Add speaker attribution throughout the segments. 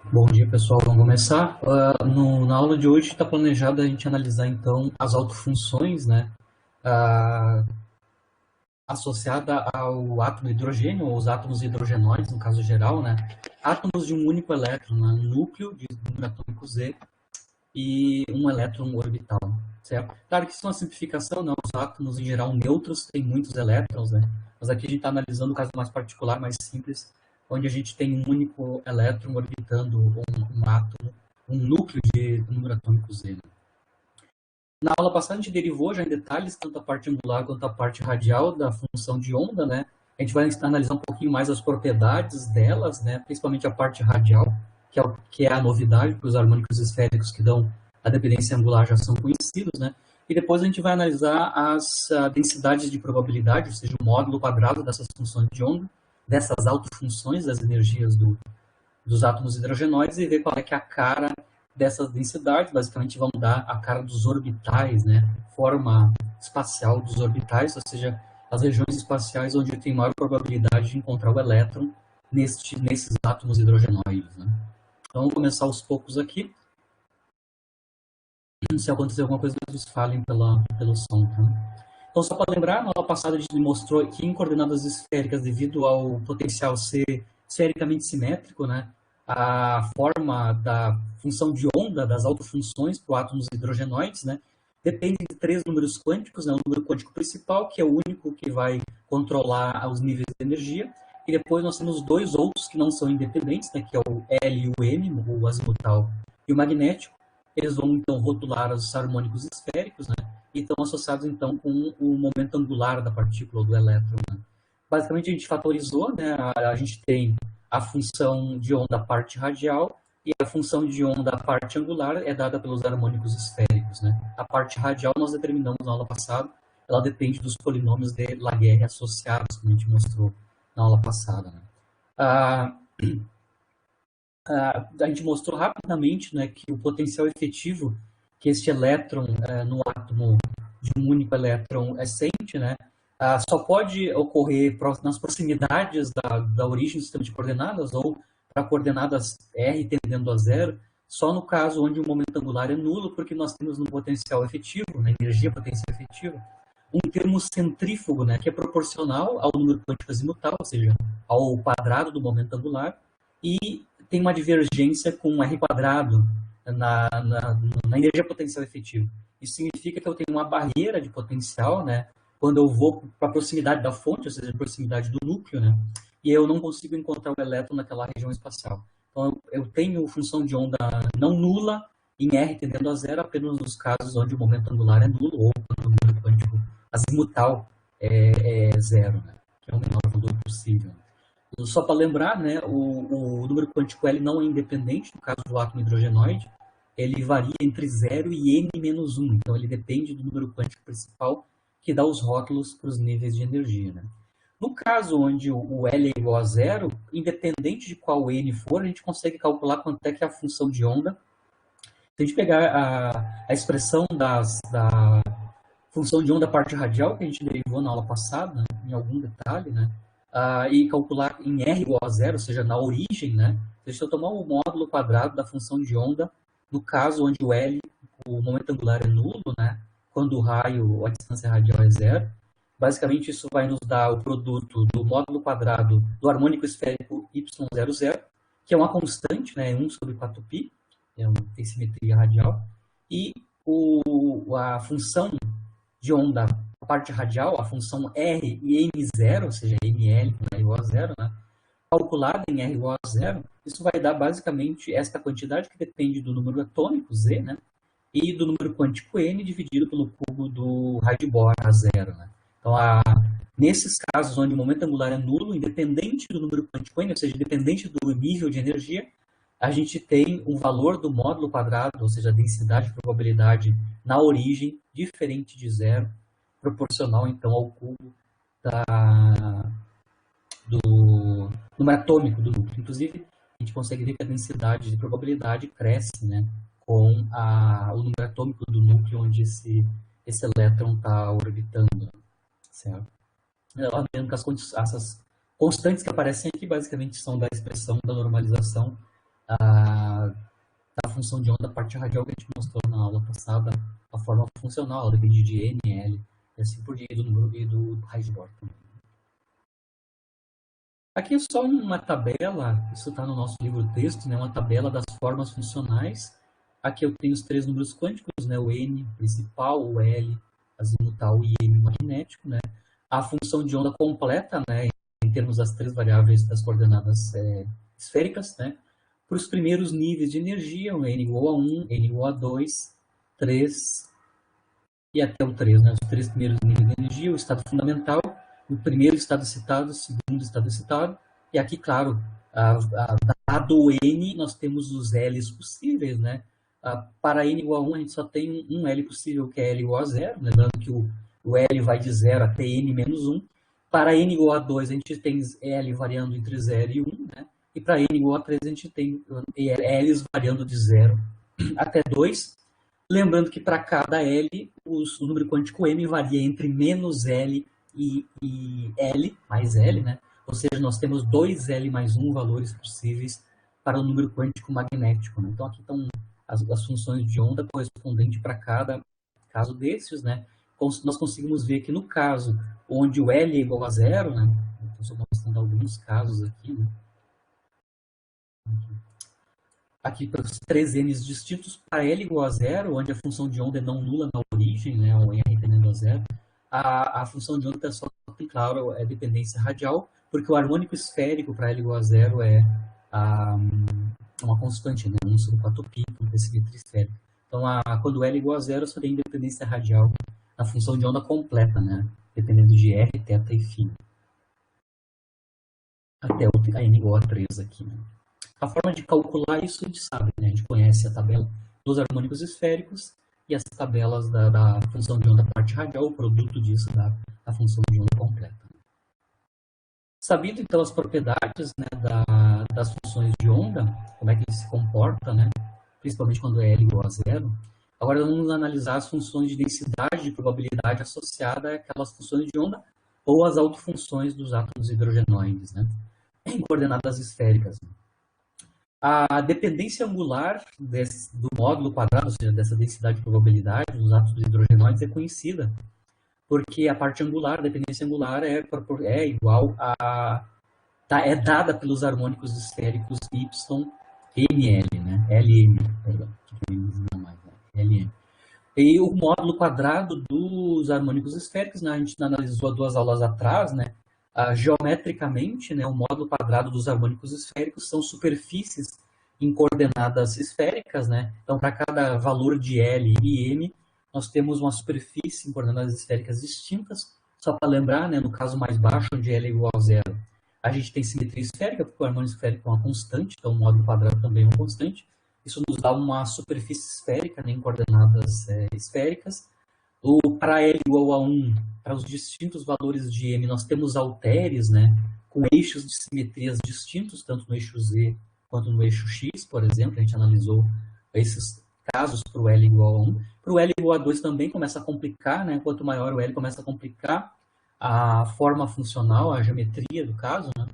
Speaker 1: Bom dia, pessoal. Vamos começar. Na aula de hoje está planejado a gente analisar, então, as autofunções, né, ah, associada ao átomo de hidrogênio, ou os átomos hidrogenoides, no caso geral, né, átomos de um único elétron, né, um núcleo de número atômico Z e um elétron orbital, certo? Claro que isso é uma simplificação, né, os átomos, em geral, neutros têm muitos elétrons, né, mas aqui a gente está analisando o caso mais particular, mais simples, onde a gente tem um único elétron orbitando um átomo, um núcleo de número atômico Z. Né? Na aula passada a gente derivou já em detalhes tanto a parte angular quanto a parte radial da função de onda, né? A gente vai analisar um pouquinho mais as propriedades delas, né? Principalmente a parte radial, que é a novidade, porque os harmônicos esféricos que dão a dependência angular já são conhecidos, né? E depois a gente vai analisar as densidades de probabilidade, ou seja, o módulo quadrado dessas funções de onda, dessas autofunções das energias dos átomos hidrogenoides e ver qual é que é a cara dessas densidades. Basicamente vão dar a cara dos orbitais, né? Forma espacial dos orbitais, ou seja, as regiões espaciais onde tem maior probabilidade de encontrar o elétron nesses átomos hidrogenoides. Né? Então vamos começar aos poucos aqui. Se acontecer alguma coisa, vocês falem pelo som. Tá? Então, só para lembrar, na aula passada a gente mostrou que em coordenadas esféricas, devido ao potencial ser esfericamente simétrico, né, a forma da função de onda das autofunções para átomos hidrogenoides, né, depende de três números quânticos, né, o número quântico principal, que é o único que vai controlar os níveis de energia, e depois nós temos dois outros que não são independentes, né, que é o L e o M, o azimutal e o magnético. Eles vão, então, rotular os harmônicos esféricos, né, e estão associados, então, com o momento angular da partícula, ou do elétron. Né? Basicamente, a gente fatorizou, né? A gente tem a função de onda parte radial e a função de onda parte angular é dada pelos harmônicos esféricos. Né? A parte radial nós determinamos na aula passada, ela depende dos polinômios de Laguerre associados, como a gente mostrou na aula passada. Né? Ah, a gente mostrou rapidamente, né, que o potencial efetivo que este elétron no átomo de um único elétron sente, né, só pode ocorrer nas proximidades da origem do sistema de coordenadas ou para coordenadas R tendendo a zero, só no caso onde o momento angular é nulo, porque nós temos no potencial efetivo, na energia potencial efetiva, um termo centrífugo, né, que é proporcional ao número quântico azimutal, ou seja, ao quadrado do momento angular, e tem uma divergência com R quadrado na energia potencial efetiva. Isso significa que eu tenho uma barreira de potencial, né, quando eu vou para a proximidade da fonte, ou seja, a proximidade do núcleo, né, e eu não consigo encontrar o elétron naquela região espacial. Então, eu tenho função de onda não nula em R tendendo a zero apenas nos casos onde o momento angular é nulo ou quando o número quântico azimutal é zero, né, que é o menor valor possível. Só para lembrar, né, o número quântico L não é independente, no caso do átomo hidrogenoide, ele varia entre 0 e n-1, então ele depende do número quântico principal que dá os rótulos para os níveis de energia. Né? No caso onde o L é igual a zero, independente de qual n for, a gente consegue calcular quanto é que é a função de onda. Se a gente pegar a expressão da função de onda parte radial, que a gente derivou na aula passada, em algum detalhe, né? E calcular em R igual a zero, ou seja, na origem, né? Se eu tomar o módulo quadrado da função de onda, no caso onde o L, o momento angular é nulo, né? Quando o raio, a distância radial é zero, basicamente isso vai nos dar o produto do módulo quadrado do harmônico esférico y00, que é uma constante, né? 1 sobre 4π, tem simetria radial, e a função de onda, a parte radial, a função R e M0, ou seja, ML é igual a zero, né? Calculada em R igual a zero, isso vai dar basicamente esta quantidade que depende do número atômico, Z, né? E do número quântico N dividido pelo cubo do raio de Bohr a zero. Né? Então, nesses casos onde o momento angular é nulo, independente do número quântico N, ou seja, independente do nível de energia, a gente tem um valor do módulo quadrado, ou seja, a densidade de probabilidade na origem, diferente de zero, proporcional, então, ao cubo do número atômico do núcleo. Inclusive, a gente consegue ver que a densidade de probabilidade cresce, né, com o número atômico do núcleo onde esse elétron está orbitando, certo? Lembrando que essas constantes que aparecem aqui basicamente são da expressão da normalização da função de onda da parte radial que a gente mostrou na aula passada, a forma funcional, depende de N, L, e assim por diante, do número e do raiz de Born. Aqui é só uma tabela, isso está no nosso livro-texto, né, uma tabela das formas funcionais. Aqui eu tenho os três números quânticos, né, o N principal, o L azimutal e M magnético, né. A função de onda completa, né, em termos das três variáveis das coordenadas esféricas, né. Para os primeiros níveis de energia, o N igual a 1, N igual a 2, 3 e até o 3, né, os três primeiros níveis de energia, o estado fundamental, o primeiro estado excitado, o segundo estado excitado, e aqui, claro, dado o N, nós temos os L's possíveis, né? Para N igual a 1, a gente só tem um L possível, que é L igual a 0, lembrando que o L vai de 0 até N menos 1. Para N igual a 2, a gente tem L variando entre 0 e 1, né? E para N igual a 3, a gente tem L's variando de 0 até 2. Lembrando que para cada L, o número quântico M varia entre menos L e L, mais L, né? Ou seja, nós temos 2L mais 1 valores possíveis para o número quântico magnético, né? Então, aqui estão as funções de onda correspondentes para cada caso desses, né? Nós conseguimos ver que no caso onde o L é igual a 0, né? Estou só mostrando alguns casos aqui, né? Aqui para os três N's distintos, para L igual a 0, onde a função de onda é não nula na origem, né? O R tendendo a 0, a função de onda só tem, claro, é dependência radial, porque o harmônico esférico para L igual a 0 é uma constante, né? 1 sobre 4π, com simetria esférica. Então, quando L igual a 0, só tem dependência radial na função de onda completa, né? Dependendo de R, θ e φ. Até a N igual a 3 aqui, né? A forma de calcular isso a gente sabe, né? A gente conhece a tabela dos harmônicos esféricos e as tabelas da função de onda parte radial, o produto disso da função de onda completa. Sabido, então, as propriedades, né, das funções de onda, como é que ele se comporta, né? Principalmente quando é L igual a 0, agora vamos analisar as funções de densidade e probabilidade associada àquelas funções de onda ou às autofunções dos átomos hidrogenoides, né? Em coordenadas esféricas. A dependência angular do módulo quadrado, ou seja, dessa densidade de probabilidade dos átomos hidrogenoides é conhecida, porque a parte angular, a dependência angular é igual é dada pelos harmônicos esféricos YML, né? LM, perdão, não mais, né? LM. E o módulo quadrado dos harmônicos esféricos, né? A gente analisou 2 aulas atrás, né? Geometricamente, né, o módulo quadrado dos harmônicos esféricos são superfícies em coordenadas esféricas, né? Então, para cada valor de L e M, nós temos uma superfície em coordenadas esféricas distintas. Só para lembrar, né, no caso mais baixo, onde L é igual a 0, a gente tem simetria esférica, porque o harmônico esférico é uma constante, então o módulo quadrado também é uma constante. Isso nos dá uma superfície esférica, né, em coordenadas esféricas. Para L igual a 1, para os distintos valores de M, nós temos halteres, né, com eixos de simetrias distintos, tanto no eixo Z quanto no eixo X, por exemplo. A gente analisou esses casos para o L igual a 1. Para o L igual a 2 também começa a complicar, né? Quanto maior o L, começa a complicar a forma funcional, a geometria do caso, né?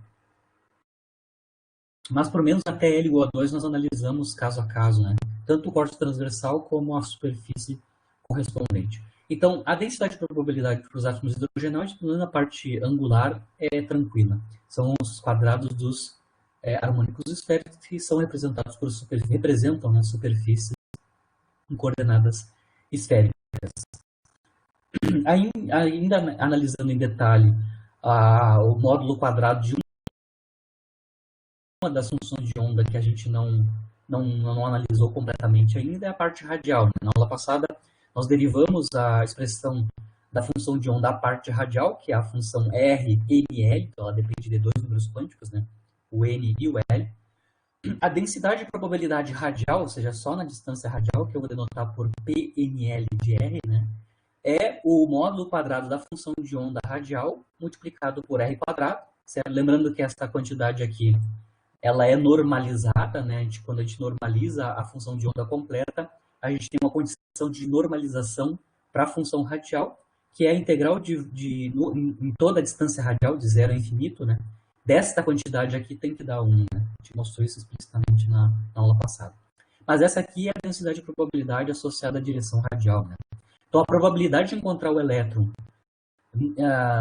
Speaker 1: Mas, por menos até L igual a 2, nós analisamos caso a caso, né? Tanto o corte transversal como a superfície correspondente. Então, a densidade de probabilidade para os átomos hidrogenoides, na parte angular, é tranquila. São os quadrados dos harmônicos esféricos que são representados por representam, né, superfícies em coordenadas esféricas. Ainda analisando em detalhe o módulo quadrado de uma das funções de onda que a gente não analisou completamente ainda é a parte radial. Na aula passada, nós derivamos a expressão da função de onda à parte radial, que é a função RNL, então ela depende de 2 números quânticos, né? O N e o L. A densidade de probabilidade radial, ou seja, só na distância radial, que eu vou denotar por PNL de R, né? É o módulo quadrado da função de onda radial multiplicado por R quadrado, certo? Lembrando que essa quantidade aqui ela é normalizada, né? Quando a gente normaliza a função de onda completa, a gente tem uma condição de normalização para a função radial, que é a integral em toda a distância radial, de 0 a infinito, né? desta quantidade aqui tem que dar 1, né? A gente mostrou isso explicitamente na aula passada. Mas essa aqui é a densidade de probabilidade associada à direção radial, né? Então, a probabilidade de encontrar o elétron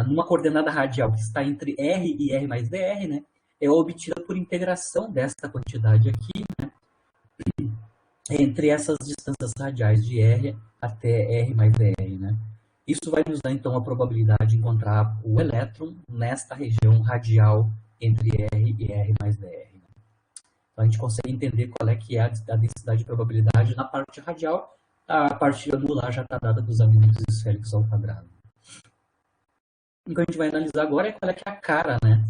Speaker 1: numa coordenada radial que está entre R e R mais dr, né, é obtida por integração desta quantidade aqui, né, entre essas distâncias radiais de R até R mais dr. Né. Isso vai nos dar, então, a probabilidade de encontrar o elétron nesta região radial entre R e R mais dr. Né. Então, a gente consegue entender qual é que é a densidade de probabilidade na parte radial. A parte angular já está dada dos ângulos esféricos ao quadrado. O que a gente vai analisar agora é qual é que é a cara, né,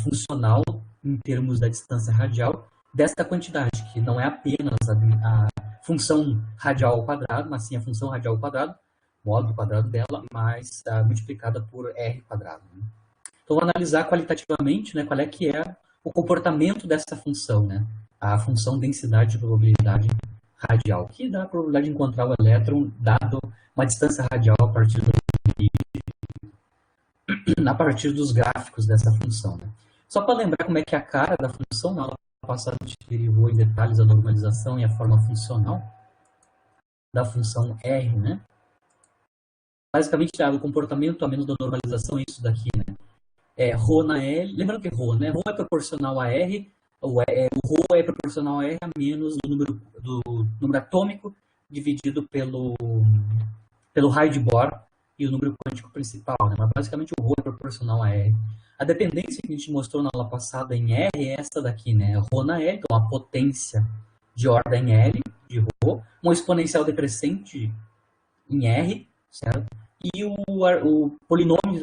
Speaker 1: funcional em termos da distância radial desta quantidade, que não é apenas a função radial ao quadrado, mas sim a função radial ao quadrado, módulo quadrado dela, mais multiplicada por r quadrado. Né. Então, vou analisar qualitativamente, né, qual é que é o comportamento dessa função, né, a função densidade de probabilidade radial, que dá a probabilidade de encontrar o elétron dado uma distância radial a partir dos gráficos dessa função. Né. Só para lembrar como é que é a cara da função, na aula passada a gente derivou em detalhes a normalização e a forma funcional da função R, né? Basicamente, o comportamento a menos da normalização é isso daqui, né? É ρ na L, lembrando que ρ, né? Ρ é proporcional a R, o ρ é proporcional a R a menos do número atômico dividido pelo raio de Bohr e o número quântico principal, né? Mas basicamente o ρ é proporcional a R. A dependência que a gente mostrou na aula passada em R é essa daqui, né? Ρ na L, então a potência de ordem L, de ρ, uma exponencial decrescente em R, certo? E o polinômio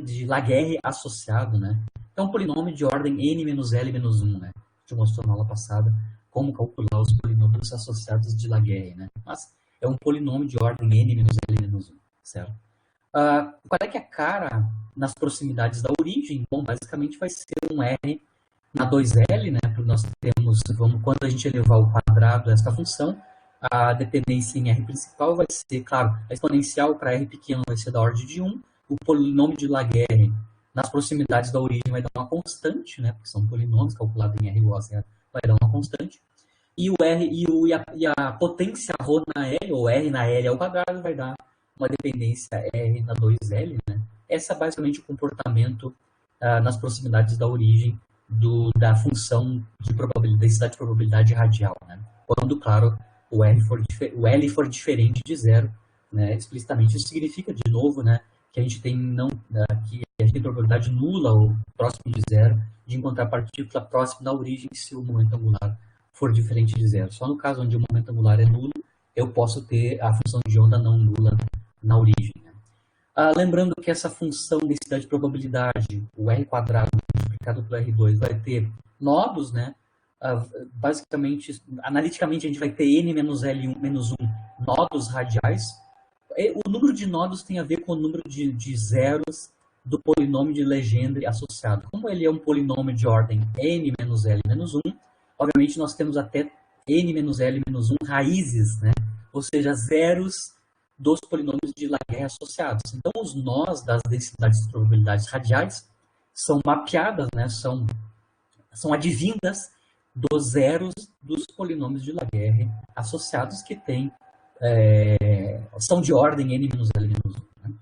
Speaker 1: de Laguerre associado, né? É um polinômio de ordem n-l-1, né? A gente mostrou na aula passada como calcular os polinômios associados de Laguerre, né? Mas é um polinômio de ordem n-l-1, certo? Qual é que é a cara nas proximidades da origem? Bom, basicamente vai ser um R na 2L, né? Porque nós temos, quando a gente elevar ao quadrado essa função, a dependência em R principal vai ser, claro, a exponencial para R pequeno vai ser da ordem de 1, o polinômio de Laguerre nas proximidades da origem vai dar uma constante, né? Porque são polinômios calculados em R igual a 0, vai dar uma constante. E o R e a potência ρ na L, ou R na L ao quadrado, vai dar uma dependência R na 2L, né? Essa é basicamente o comportamento nas proximidades da origem da função de densidade de probabilidade radial, né? Quando, claro, o L for diferente de 0, né? Explicitamente. Isso significa, de novo, né, que a gente tem que a gente tem probabilidade nula ou próximo de 0 de encontrar partícula próxima da origem se o momento angular for diferente de 0. Só no caso onde o momento angular é nulo, eu posso ter a função de onda não nula na origem. Né? Lembrando que essa função densidade de probabilidade, o R quadrado multiplicado pelo R2, vai ter nodos, né? Basicamente, analiticamente, a gente vai ter n menos L1 menos 1 nodos radiais. O número de nodos tem a ver com o número de zeros do polinômio de Legendre associado. Como ele é um polinômio de ordem n menos L menos 1, obviamente nós temos até n menos L menos 1 raízes, né? Ou seja, zeros dos polinômios de Laguerre associados. Então, os nós das densidades de probabilidades radiais são mapeadas, né? São advindas dos zeros dos polinômios de Laguerre associados que são de ordem n menos L menos 1. Né?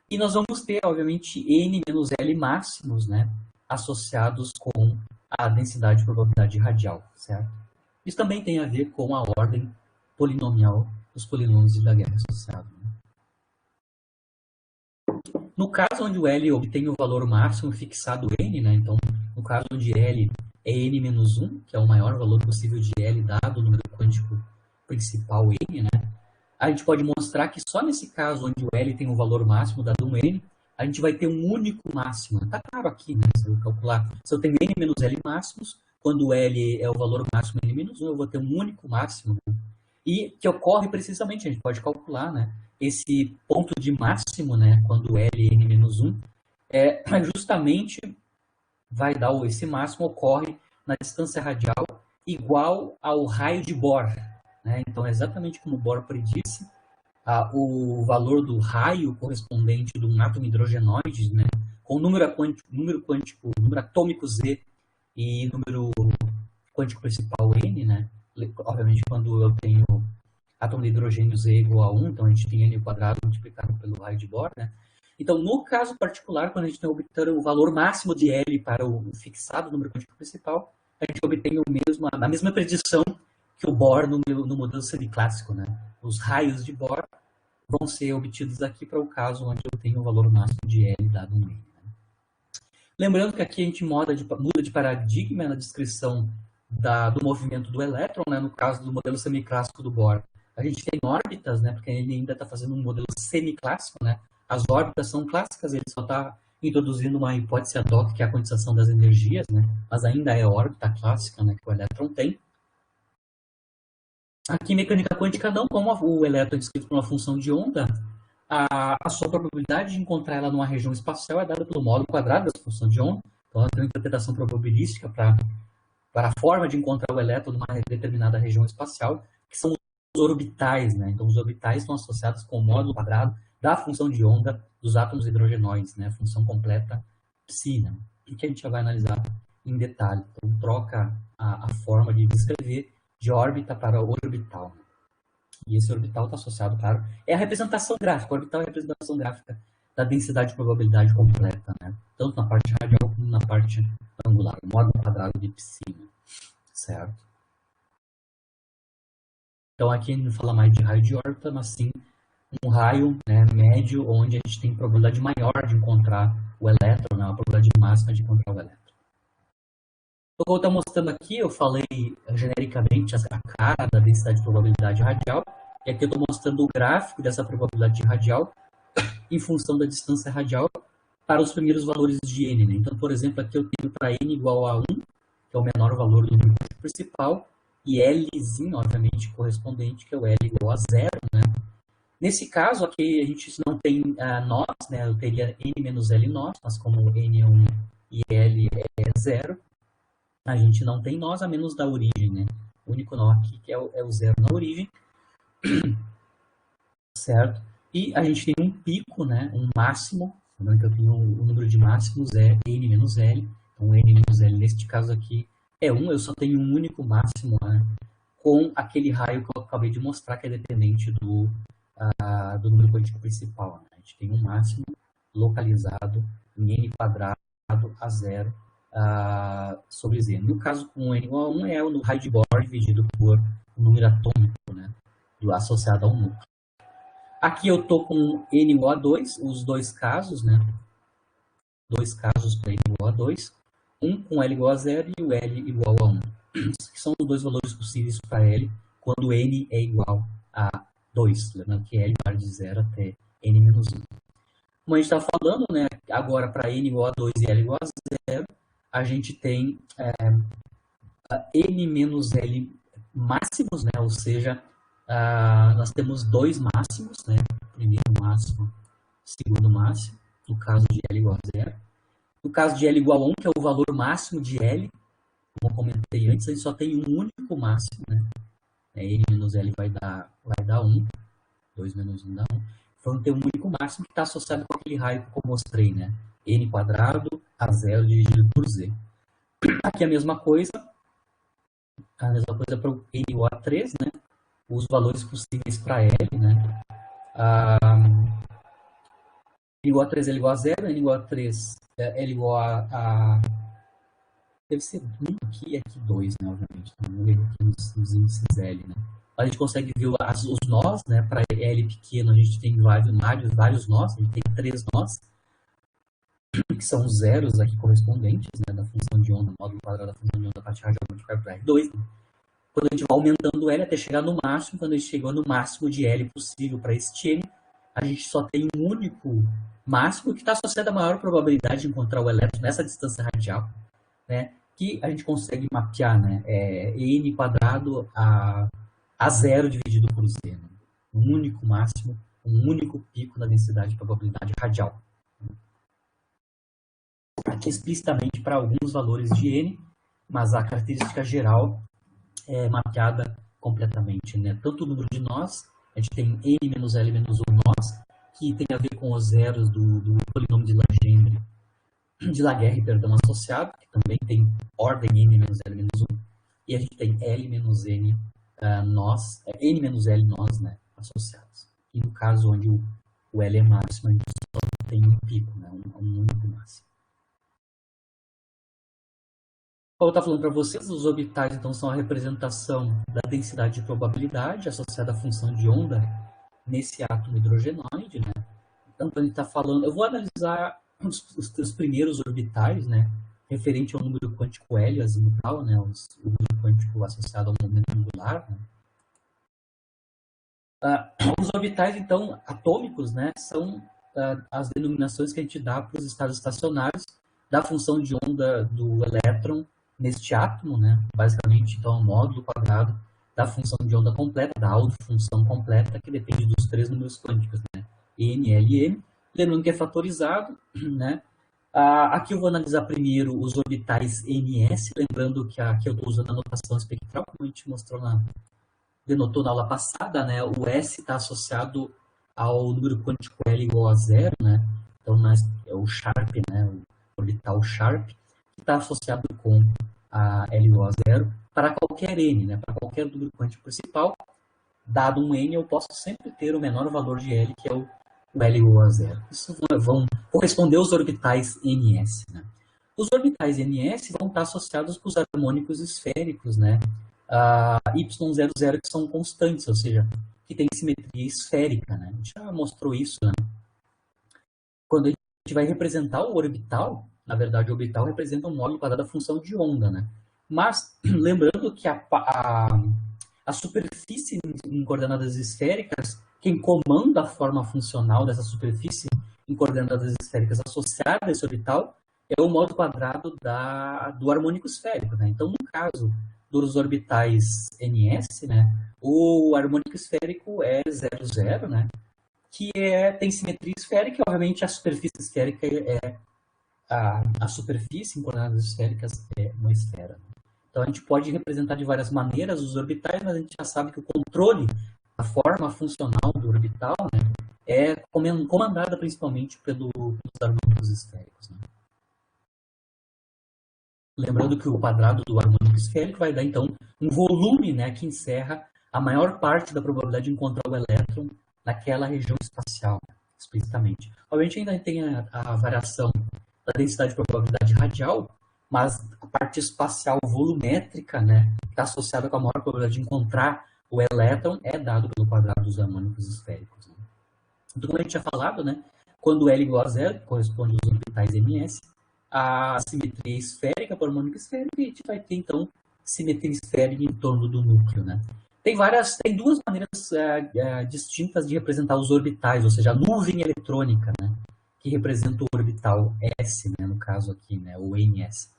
Speaker 1: E nós vamos ter, obviamente, n menos L máximos, né? Associados com a densidade de probabilidade radial, certo? Isso também tem a ver com a ordem polinomial dos polinômios de Laguerre associado. Né? No caso onde o L obtém o valor máximo fixado n, né? Então, no caso onde L é n-1, que é o maior valor possível de L dado o número quântico principal n, né? A gente pode mostrar que só nesse caso onde o L tem o valor máximo dado um n, a gente vai ter um único máximo. Está claro aqui, né? Se eu calcular, se eu tenho n menos L máximos, quando o L é o valor máximo n-1, eu vou ter um único máximo. Né? E que ocorre precisamente, a gente pode calcular, né? Esse ponto de máximo, né? Quando L é n-1, justamente vai dar esse máximo ocorre na distância radial igual ao raio de Bohr. Né? Então, exatamente como Bohr predisse, o valor do raio correspondente de um átomo hidrogenoide, né, com número quântico, número atômico Z e número quântico principal N, né? Obviamente, quando eu tenho átomo de hidrogênio Z igual a 1, então a gente tem N quadrado multiplicado pelo raio de Bohr, né? Então, no caso particular, quando a gente tem obter o valor máximo de L para o fixado número quântico principal, a gente obtém a mesma predição que o Bohr no modelo semiclássico, né? Os raios de Bohr vão ser obtidos aqui para o caso onde eu tenho o valor máximo de L dado no meio. Né? Lembrando que aqui a gente muda de paradigma na descrição do movimento do elétron, né? No caso do modelo semiclássico do Bohr. A gente tem órbitas, né? Porque ele ainda está fazendo um modelo semiclássico, né? As órbitas são clássicas, ele só está introduzindo uma hipótese ad hoc, que é a condensação das energias, né? Mas ainda é órbita clássica, né? Que o elétron tem. Aqui, em mecânica quântica, não, como o elétron é descrito por uma função de onda, a sua probabilidade de encontrar ela numa região espacial é dada pelo módulo quadrado dessa função de onda. Então, ela tem uma interpretação probabilística para a forma de encontrar o elétron numa determinada região espacial, que são os orbitais, né? Então, os orbitais estão associados com o módulo quadrado da função de onda dos átomos hidrogenoides, né? A função completa psi, né? Que a gente já vai analisar em detalhe. Então, troca a forma de descrever de órbita para orbital. E esse orbital está associado, claro, é a representação gráfica. O orbital é a representação gráfica da densidade de probabilidade completa, né? Tanto na parte radial como na parte angular, o módulo quadrado de psi, certo? Então aqui não fala mais de raio de órbita, mas sim um raio, né, médio, onde a gente tem probabilidade maior de encontrar o elétron, né, a probabilidade máxima de encontrar o elétron. Então, como eu estou mostrando aqui, eu falei genericamente a cara da densidade de probabilidade radial, e aqui eu estou mostrando o gráfico dessa probabilidade radial em função da distância radial para os primeiros valores de n. Né? Então, por exemplo, aqui eu tenho para n igual a 1, que é o menor valor do número principal, e Lzinho, obviamente, correspondente, que é o L igual a 0. Né? Nesse caso, aqui a gente não tem nós, né? Eu teria n menos L nós, mas como n é 1 e L é 0, a gente não tem nós a menos da origem, né? O único nó aqui que é o zero na origem, certo? E a gente tem um pico, né? Um máximo, lembrando que eu tenho o número de máximos é n menos L, então n menos L neste caso aqui é 1, eu só tenho um único máximo, né? Com aquele raio que eu acabei de mostrar que é dependente do número quântico principal. Né? A gente tem um máximo localizado em n quadrado a 0 sobre Z. No caso com n igual a 1 é o raio de Bohr dividido por o número atômico, né, associado ao núcleo. Aqui eu estou com n igual a 2, os dois casos, né? Dois casos para n igual a 2. Um com L igual a 0 e o L igual a 1. Que são os dois valores possíveis para L quando n é igual a 2. Lembrando que L vai de 0 até n menos 1. Como a gente está falando, né, agora para n igual a 2 e L igual a 0, a gente tem n menos L máximos, né? Ou seja, nós temos dois máximos, né? Primeiro máximo, segundo máximo, no caso de L igual a 0. No caso de L igual a 1, que é o valor máximo de L, como eu comentei antes, a gente só tem um único máximo, né? N menos L vai dar 1, 2 menos 1 dá 1. Então tem um único máximo que está associado com aquele raio que eu mostrei, né? N quadrado a 0 dividido por Z. Aqui a mesma coisa para o N igual a 3, né? Os valores possíveis para L, né? N igual a 3, L igual a 0, N igual a 3, L igual a deve ser 1 aqui e aqui 2, né? Obviamente, não erro aqui nos índices L, né? A gente consegue ver os nós, né? Para L pequeno, a gente tem vários nós, a gente tem 3 nós, que são os zeros aqui correspondentes, né, da função de onda, módulo quadrado da função de onda, a parte radial multiplicada por R2. Né? Quando a gente vai aumentando L até chegar no máximo, quando a gente chegou no máximo de L possível para este N, a gente só tem um único máximo que está associado à maior probabilidade de encontrar o elétron nessa distância radial, né, que a gente consegue mapear, né, N quadrado a 0 dividido por Z. Né? Um único máximo, um único pico na densidade de probabilidade radial. Aqui explicitamente para alguns valores de N, mas a característica geral é mapeada completamente, né? Tanto o número de nós, a gente tem N menos L menos 1 nós, que tem a ver com os zeros do polinômio de Legendre de Laguerre, perdão, associado, que também tem ordem n menos l menos 1, e a gente tem l menos n nós, n menos l nós, né, associados. E no caso onde o L é máximo, a gente só tem um pico, né, um único máximo. Como eu estava falando para vocês, os orbitais então são a representação da densidade de probabilidade associada à função de onda nesse átomo hidrogenoide, né? Então, quando a gente está falando, eu vou analisar os primeiros orbitais, né, referente ao número quântico L azimutal, né, o número quântico associado ao momento angular, né? Os orbitais, então, atômicos, né, são as denominações que a gente dá para os estados estacionários da função de onda do elétron neste átomo, né, basicamente, então, é um módulo quadrado da função de onda completa, da autofunção completa, que depende dos três números quânticos, né, N, L e M, lembrando que é fatorizado, né. Aqui eu vou analisar primeiro os orbitais NS, lembrando que aqui eu estou usando a notação espectral, como a gente mostrou denotou na aula passada, né? O S está associado ao número quântico L igual a zero, né? Então, é o Sharp, né? O orbital Sharp, que está associado com a L igual a zero para qualquer N, né? Para qualquer número quântico principal, dado um N, eu posso sempre ter o menor valor de L, que é o L igual a zero. Isso vão corresponder aos orbitais NS, né? Os orbitais NS vão estar associados com os harmônicos esféricos, né? Y00, que são constantes, ou seja, que tem simetria esférica, né? A gente já mostrou isso, né? Quando a gente vai representar o orbital, na verdade, o orbital representa um módulo quadrado da função de onda, né? Mas, lembrando que a superfície em coordenadas esféricas, quem comanda a forma funcional dessa superfície em coordenadas esféricas associada a esse orbital é o módulo quadrado do harmônico esférico, né? Então, no caso dos orbitais NS, né, o harmônico esférico é 00, né, que tem simetria esférica, e obviamente a superfície esférica a superfície em coordenadas esféricas é uma esfera. Então a gente pode representar de várias maneiras os orbitais, mas a gente já sabe que o controle da forma funcional do orbital, né, é comandada principalmente pelos harmônicos esféricos, né. Lembrando que o quadrado do harmônico esférico vai dar, então, um volume, né, que encerra a maior parte da probabilidade de encontrar o elétron naquela região espacial, explicitamente. Obviamente ainda tem a variação da densidade de probabilidade radial, mas a parte espacial volumétrica, né, que está associada com a maior probabilidade de encontrar o elétron, é dado pelo quadrado dos harmônicos esféricos, né. Então, como a gente tinha falado, né, quando L igual a zero, corresponde aos orbitais MS, a simetria esférica para o harmônico esférico, e a gente vai ter, então, simetria esférica em torno do núcleo, né? Tem duas maneiras distintas de representar os orbitais, ou seja, a nuvem eletrônica, né, que representa o orbital S, né, no caso aqui, né, o NS.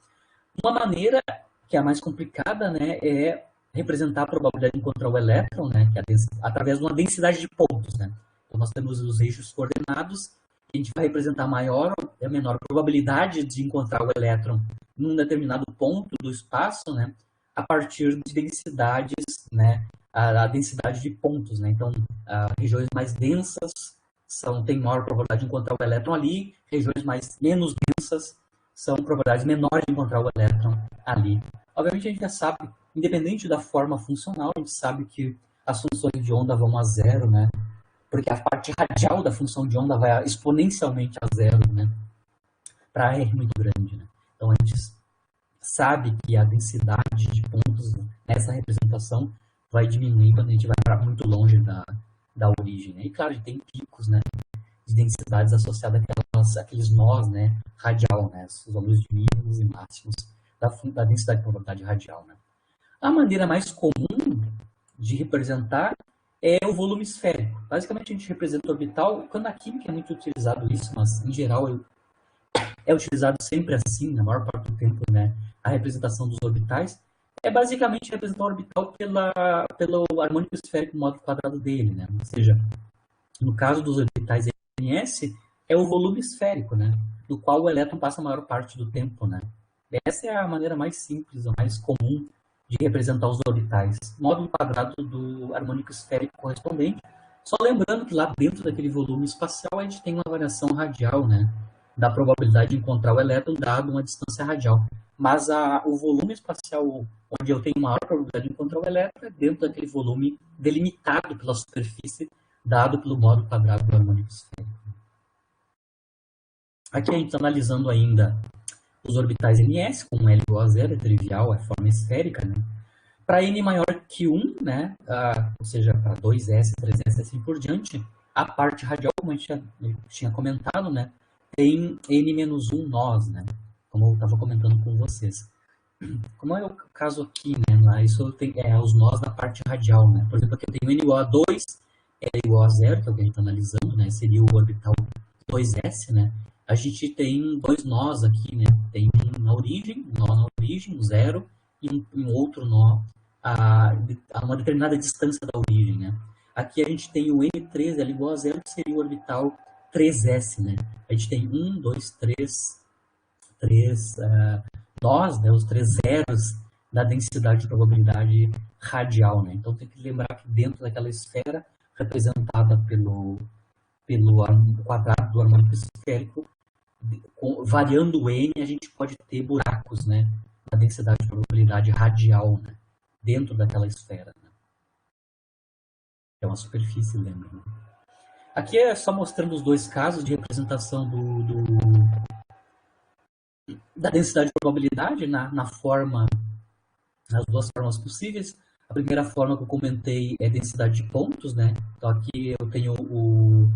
Speaker 1: Uma maneira, que é a mais complicada, né, é representar a probabilidade de encontrar o elétron, né, que é através de uma densidade de pontos, né. Então, nós temos os eixos coordenados, a gente vai representar maior ou menor probabilidade de encontrar o elétron num determinado ponto do espaço, né, a partir de densidades, né, a densidade de pontos, né. Então, regiões mais densas têm maior probabilidade de encontrar o elétron ali, regiões menos densas são probabilidades menores de encontrar o elétron ali. Obviamente, a gente já sabe, independente da forma funcional, a gente sabe que as funções de onda vão a zero, né, porque a parte radial da função de onda vai exponencialmente a zero, né, para R muito grande, né. Então, a gente sabe que a densidade de pontos nessa representação vai diminuir quando a gente vai para muito longe da origem, né. E, claro, a gente tem picos, né, de densidades associadas àqueles nós, né, radial, né, os valores de mínimos e máximos da densidade de probabilidade radial, né. A maneira mais comum de representar é o volume esférico. Basicamente, a gente representa o orbital, quando na química é muito utilizado isso, mas, em geral, é utilizado sempre assim, na maior parte do tempo, né, a representação dos orbitais, é basicamente representar o orbital pelo harmônico esférico módulo quadrado dele, né, ou seja, no caso dos orbitais NS, é o volume esférico, né, do qual o elétron passa a maior parte do tempo, né. Essa é a maneira mais simples, a mais comum de representar os orbitais. Módulo quadrado do harmônico esférico correspondente. Só lembrando que lá dentro daquele volume espacial a gente tem uma variação radial, né, da probabilidade de encontrar o elétron dado uma distância radial. Mas o volume espacial onde eu tenho maior probabilidade de encontrar o elétron é dentro daquele volume delimitado pela superfície dado pelo módulo quadrado do harmônico esférico. Aqui a gente está analisando ainda os orbitais ns, com L igual a zero, é trivial, é forma esférica, né? Para n maior que 1, né? Ou seja, para 2s, 3s, assim por diante, a parte radial, como a gente tinha comentado, né? Tem n-1 nós, né? Como eu estava comentando com vocês. Como é o caso aqui, né? Isso tem os nós na parte radial, né? Por exemplo, aqui eu tenho n igual a 2, L igual a zero, que é o que a gente está analisando, né? Seria o orbital 2s, né? A gente tem dois nós aqui, né? Tem um nó na origem, zero, e um outro nó a uma determinada distância da origem, né? Aqui a gente tem o N3, L igual a zero, que seria o orbital 3s, né? A gente tem 1, 2, 3 nós, né? Os 3 zeros da densidade de probabilidade radial, né? Então tem que lembrar que dentro daquela esfera representada pelo quadrado do harmônico esférico, variando o n, a gente pode ter buracos, né, na densidade de probabilidade radial, né, dentro daquela esfera. Né. É uma superfície, lembra? Né? Aqui é só mostrando os dois casos de representação da densidade de probabilidade nas duas formas possíveis. A primeira forma que eu comentei é densidade de pontos, né? Então aqui eu tenho o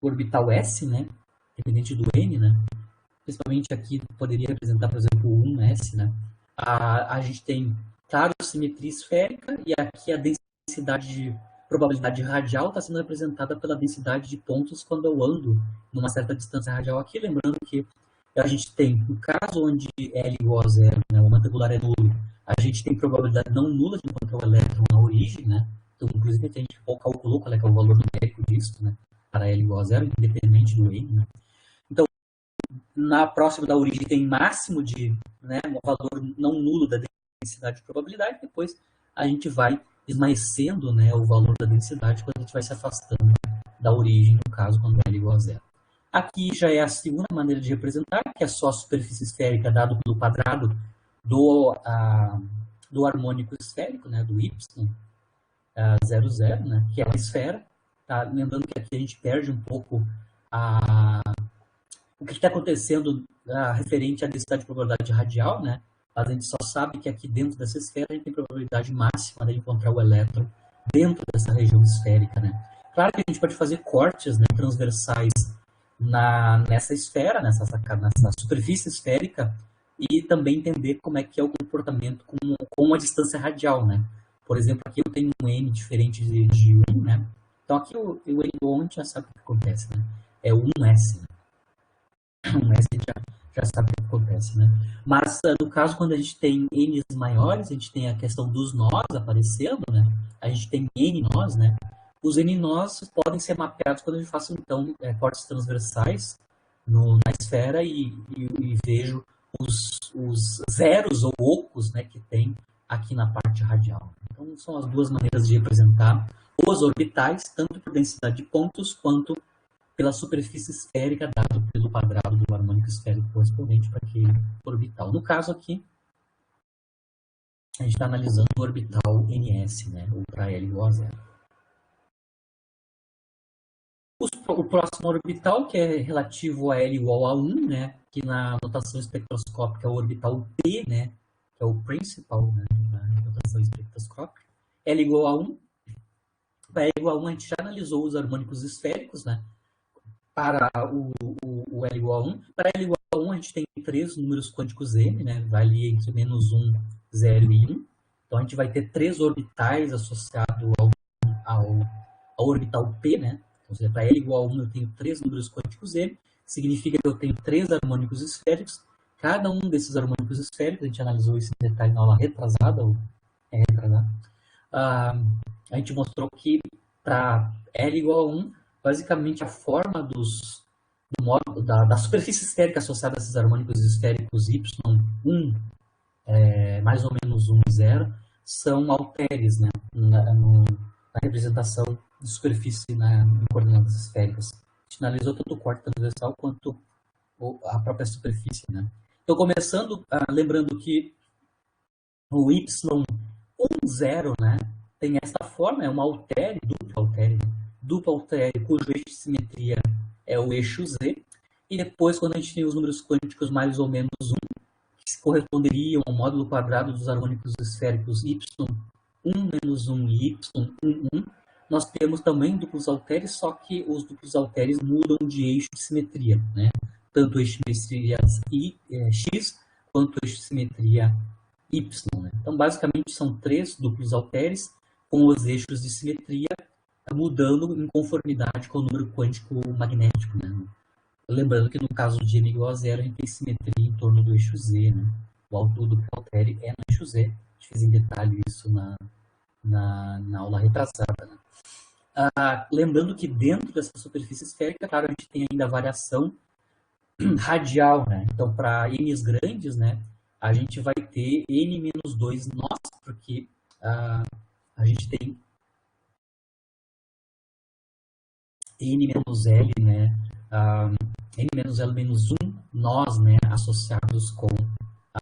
Speaker 1: orbital S, né? Dependente do N, né? Principalmente aqui poderia representar, por exemplo, o 1S, né? A gente tem, claro, simetria esférica e aqui a densidade de probabilidade radial está sendo representada pela densidade de pontos quando eu ando numa certa distância radial aqui, lembrando que a gente tem, no caso onde L igual a zero, né, o momento angular é nulo, a gente tem probabilidade não nula de encontrar o elétron na origem, né? Então, inclusive, a gente calculou qual é, que é o valor numérico disso, né? Para L igual a zero, independente do N, né? Então, na próxima da origem tem máximo de, né, um valor não nulo da densidade de probabilidade, depois a gente vai esmaecendo, né, o valor da densidade quando a gente vai se afastando da origem, no caso, quando L igual a zero. Aqui já é a segunda maneira de representar, que é só a superfície esférica dado pelo quadrado do harmônico esférico, né, do Y, 0, 0, né, que é uma esfera. Tá? Lembrando que aqui a gente perde um pouco o que está acontecendo referente à densidade de probabilidade radial, né? Mas a gente só sabe que aqui dentro dessa esfera a gente tem probabilidade máxima de encontrar o elétron dentro dessa região esférica, né? Claro que a gente pode fazer cortes, né, transversais nessa esfera, nessa superfície esférica, e também entender como é que é o comportamento com a distância radial, né? Por exemplo, aqui eu tenho um n diferente de 1, né? Então aqui o n igual a 1 a gente já sabe o que acontece, né? É o 1s, né? 1s a gente já sabe o que acontece, né? Mas no caso, quando a gente tem n's maiores, a gente tem a questão dos nós aparecendo, né? A gente tem n nós, né? Os n nós podem ser mapeados quando a gente faça, então, cortes transversais na esfera e vejo os zeros ou ocos, né, que tem aqui na parte radial. Então, são as duas maneiras de representar os orbitais, tanto por densidade de pontos, quanto pela superfície esférica dado pelo quadrado do harmônico esférico correspondente para aquele orbital. No caso aqui, a gente está analisando o orbital NS, né, ou para L igual a zero. O próximo orbital, que é relativo a L igual a 1, né, que na notação espectroscópica é o orbital P, né, que é o principal, né, na notação espectroscópica. L igual a 1. Para L igual a 1 a gente já analisou os harmônicos esféricos, né, para o L igual a 1. Para L igual a 1 a gente tem três números quânticos M, né, vale entre menos 1, 0 e 1. Então a gente vai ter três orbitais associados ao orbital P, né. Ou seja, para L igual a 1 eu tenho três números quânticos M, significa que eu tenho três harmônicos esféricos. Cada um desses harmônicos esféricos, a gente analisou isso em detalhe na aula retrasada, a gente mostrou que para L igual a 1, basicamente a forma da superfície esférica associada a esses harmônicos esféricos Y1, mais ou menos 1 e 0, são halteres, né, na representação de superfície em coordenadas esféricas. A gente analisou tanto o corte transversal quanto a própria superfície, né? Então, começando, lembrando que o y10, né, tem essa forma, é uma dupla altere, cujo eixo de simetria é o eixo z, e depois, quando a gente tem os números quânticos mais ou menos 1, que corresponderiam ao módulo quadrado dos harmônicos esféricos y1 menos 1 e y11, nós temos também duplos halteres, só que os duplos halteres mudam de eixo de simetria, né? Tanto o eixo de simetria x quanto o eixo de simetria y. Né? Então, basicamente, são 3 duplos halteres com os eixos de simetria mudando em conformidade com o número quântico magnético. Né? Lembrando que no caso de n igual a zero, a gente tem simetria em torno do eixo z. Né? O duplo haltere é no eixo z. A gente fez em detalhe isso na aula retrasada. Né? Lembrando que dentro dessa superfície esférica, claro, a gente tem ainda a variação radial. Né? Então, para n's grandes, né, a gente vai ter n menos 2 nós, porque a gente tem n menos l, né, n menos l menos 1 nós, né, associados com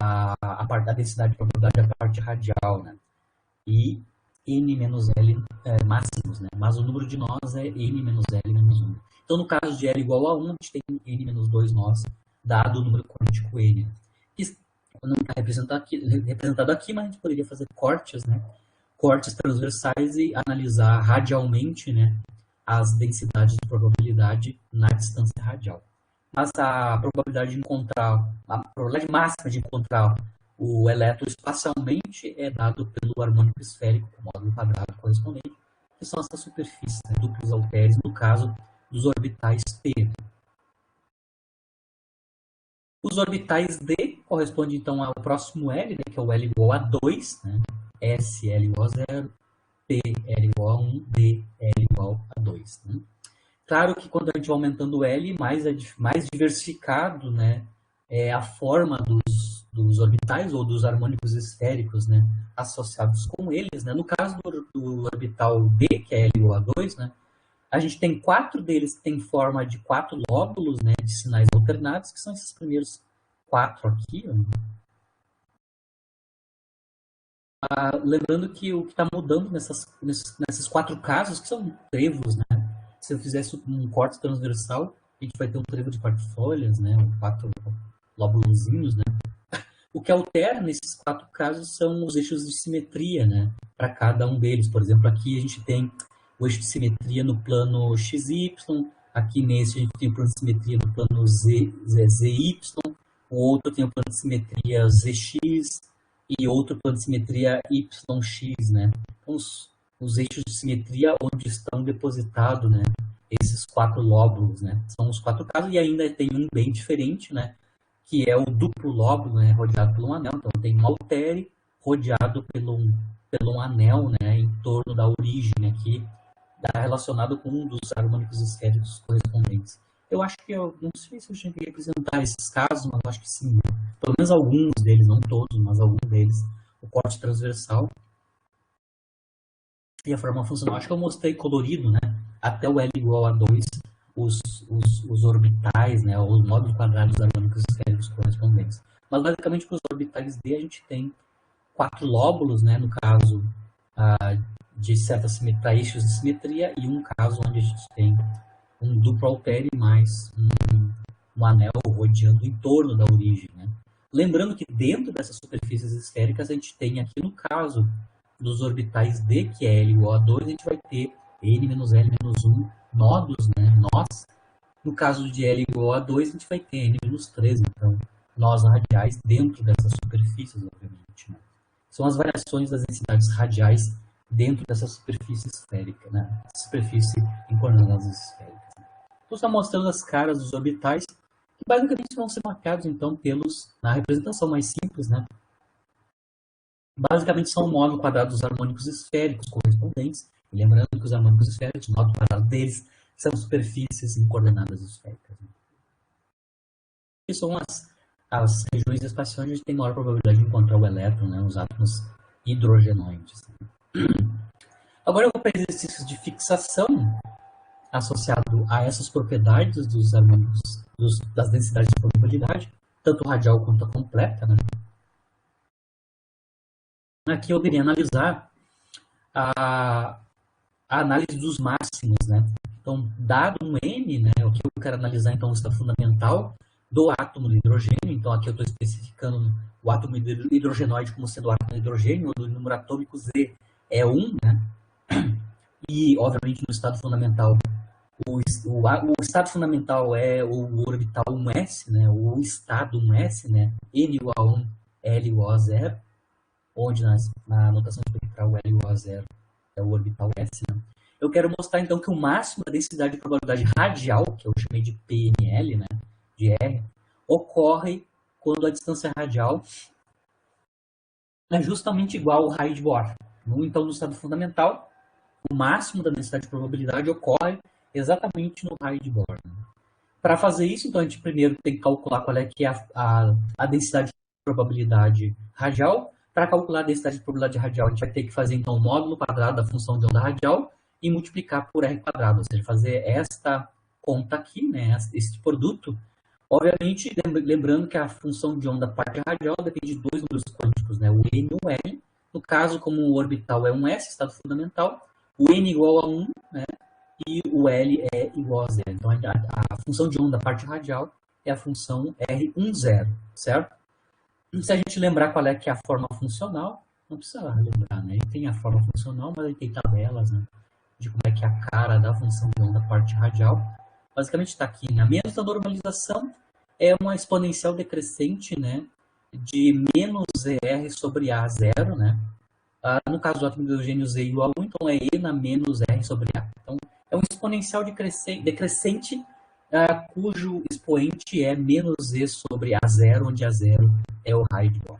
Speaker 1: a densidade de probabilidade da parte radial, né, e n menos l máximos, né, mas o número de nós é n menos l menos 1. Então, no caso de L igual a 1, a gente tem n menos 2 nós, dado o número quântico n. Que não está representado aqui, mas a gente poderia fazer cortes, né, cortes transversais e analisar radialmente, né, as densidades de probabilidade na distância radial. Mas a probabilidade de encontrar, a probabilidade máxima de encontrar o elétron espacialmente é dado pelo harmônico esférico, com o módulo quadrado correspondente, que são essas superfícies, né, duplos halteres, no caso dos orbitais P. Os orbitais D correspondem então ao próximo L, né, que é o L igual a 2, né, S L igual a 0, P L igual a 1, D L igual a 2. Né? Claro que quando a gente vai aumentando o L, mais diversificado, né, é a forma dos orbitais ou dos harmônicos esféricos, né, associados com eles. Né? No caso do orbital D, que é L igual a 2, né, a gente tem 4 deles que têm forma de 4 lóbulos, né, de sinais alternados, que são esses primeiros 4 aqui. Lembrando que o que está mudando nesses 4 casos, que são trevos, né? Se eu fizesse um corte transversal, a gente vai ter um trevo de 4 folhas, né? 4 lóbulozinhos, né? O que altera nesses 4 casos são os eixos de simetria, né? Para cada um deles. Por exemplo, aqui a gente tem o eixo de simetria no plano XY, aqui nesse a gente tem o plano de simetria no plano ZY, o outro tem o plano de simetria ZX, e outro plano de simetria YX, né? Então, os eixos de simetria onde estão depositados, né, esses 4 lóbulos, né? São os 4 casos, e ainda tem um bem diferente, né? Que é o duplo lóbulo, né, rodeado por um anel. Então, tem um altere rodeado pelo um anel, né, em torno da origem aqui, relacionado com um dos harmônicos esféricos correspondentes. Eu acho que eu não sei se eu cheguei a apresentar esses casos, mas eu acho que sim. Pelo menos alguns deles, não todos, mas alguns deles. O corte transversal e a forma funcional. Acho que eu mostrei colorido, né? Até o L igual a 2, os orbitais, né? Os módulos quadrados dos harmônicos esféricos correspondentes. Mas basicamente para os orbitais D a gente tem 4 lóbulos, né? No caso de certa simetria, eixos de simetria, e um caso onde a gente tem um duplo altere mais um anel rodeando em torno da origem, né? Lembrando que dentro dessas superfícies esféricas a gente tem aqui no caso dos orbitais D, que é L igual a 2, a gente vai ter N menos L menos 1 nodos, né? Nós. No caso de L igual a 2, a gente vai ter N menos 3, então nós radiais dentro dessas superfícies, obviamente. Né? São as variações das densidades radiais dentro dessa superfície esférica, né? Superfície em coordenadas esféricas. Então, está mostrando as caras dos orbitais, que basicamente vão ser marcados, então, na representação mais simples, né? Basicamente são o módulo quadrado dos harmônicos esféricos correspondentes. E lembrando que os harmônicos esféricos, o módulo quadrado deles, são superfícies em coordenadas esféricas. Né? E são as regiões espaciais onde a gente tem maior probabilidade de encontrar o elétron, né? Os átomos hidrogenoides. Né? Agora eu vou para exercícios de fixação associado a essas propriedades dos harmônicos, das densidades de probabilidade, tanto radial quanto a completa, né? Aqui eu queria analisar a análise dos máximos, né? Então, dado um N, né, o que eu quero analisar, então, o estado fundamental do átomo de hidrogênio. Então, aqui eu estou especificando o átomo hidrogenoide como sendo o átomo de hidrogênio, onde o número atômico Z é 1, né? E, obviamente, no estado fundamental, o estado fundamental é o orbital 1s, né? O estado 1s, né? N igual a 1, L igual a 0, onde na notação espectral o L igual a 0 é o orbital S, né? Eu quero mostrar, então, que o máximo da densidade de probabilidade radial, que eu chamei de PNL, né, de R, ocorre quando a distância radial é justamente igual ao raio de Bohr. Então, no estado fundamental, o máximo da densidade de probabilidade ocorre exatamente no raio de Bohr. Para fazer isso, então, a gente primeiro tem que calcular qual é que é a densidade de probabilidade radial. Para calcular a densidade de probabilidade radial, a gente vai ter que fazer, então, o módulo quadrado da função de onda radial e multiplicar por R quadrado, ou seja, fazer esta conta aqui, né, esse produto. Obviamente, lembrando que a função de onda parte radial depende de dois números quânticos, né, o N e o L. No caso, como o orbital é um S, estado fundamental, o N igual a 1, né, e o L é igual a 0. Então, a função de onda parte radial é a função R10, certo? E se a gente lembrar qual é que é a forma funcional, não precisa lembrar, né? Ele tem a forma funcional, mas ele tem tabelas, né, de como é que é a cara da função de onda parte radial. Basicamente está aqui, né? A menos da normalização é uma exponencial decrescente, né, de menos R sobre A zero, né? No caso do átomo de hidrogênio Z igual a 1, então é E na menos R sobre A. Então, é um exponencial decrescente cujo expoente é menos E sobre A zero, onde A zero é o raio de Bohr.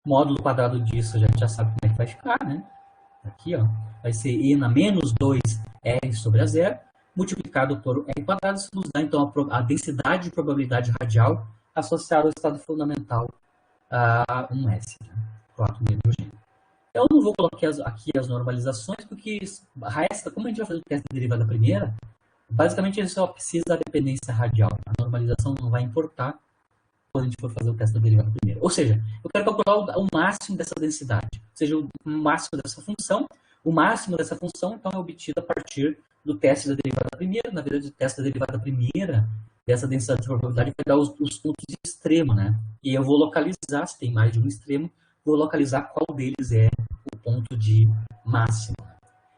Speaker 1: O módulo quadrado disso a gente já sabe como é que vai ficar, né? Aqui, ó, vai ser E na menos 2R sobre A zero, multiplicado por R quadrado, isso nos dá, então, a densidade de probabilidade radial associada ao estado fundamental a 1S, né, o átomo de hidrogênio. Eu não vou colocar aqui as normalizações, porque resta, como a gente vai fazer o teste da derivada primeira, basicamente ele só precisa da dependência radial. A normalização não vai importar quando a gente for fazer o teste da derivada primeira. Ou seja, eu quero calcular o máximo dessa densidade, ou seja, o máximo dessa função. O máximo dessa função, então, é obtido a partir do teste da derivada primeira. Na verdade, o teste da derivada primeira dessa densidade de probabilidade vai dar os pontos de extremo, né? E eu vou localizar, se tem mais de um extremo, vou localizar qual deles é o ponto de máximo.